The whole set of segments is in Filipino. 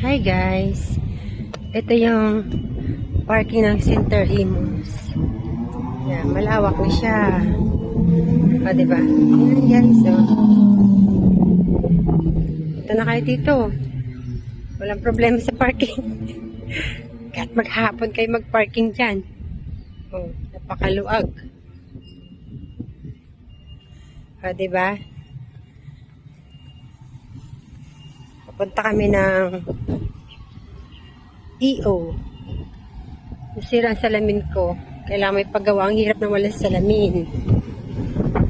Hi guys, ito yung parking ng Center Imus. Yan, malawak na siya. O, diba? Yan guys, oh. Ito na kayo dito. Walang problema sa parking. Kahit maghapon kayo magparking dyan. Oh, napakaluag. O, diba? Papunta kami ng EO. Nasira ang salamin ko. Kailangan may paggawa. Ang hirap na wala salamin.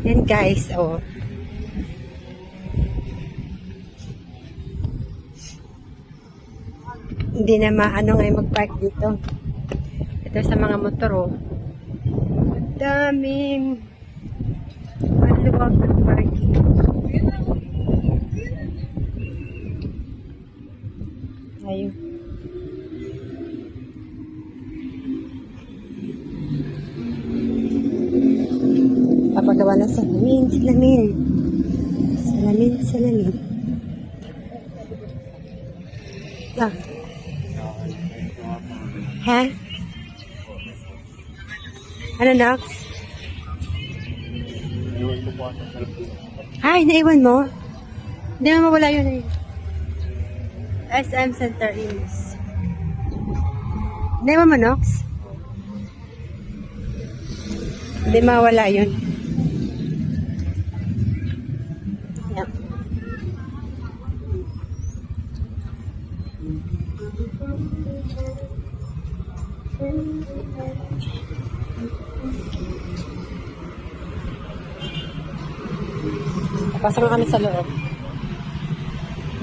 Yan guys, oh. Hindi na maano ngayon mag-park dito. Ito sa mga motor, oh. Ang daming maluwag ng parking. Ayun. Papagawa na salamin. Ah. Ha? Ano, Nox? Ay, naiwan mo? Hindi mo mawala yun eh. SM Center Imus. Naiwan mo, Nox? Hindi mawala yun. Yan. Pasok na kami sa loob.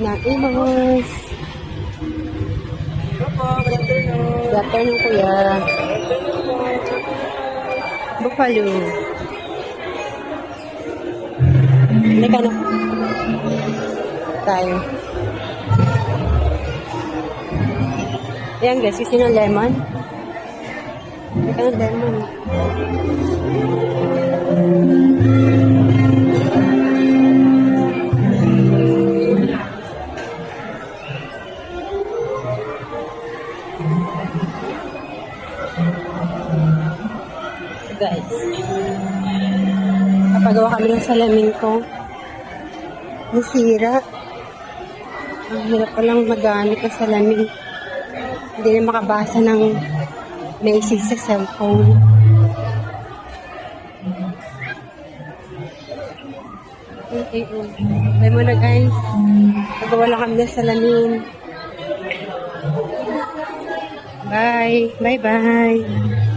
Ng Imus. Good afternoon, kuya. Buffalo. Hindi ka na. Tayo. Ayan guys, kasi ng lemon. Hindi ka ng lemon. Guys, napagawa kami ng salamin ko. Nasira. Ang hirap palang magamit ng salamin. Hindi na makabasa ng message sa cellphone. Bye muna guys. Pagawa lang kami ng salamin. Bye. Bye-bye.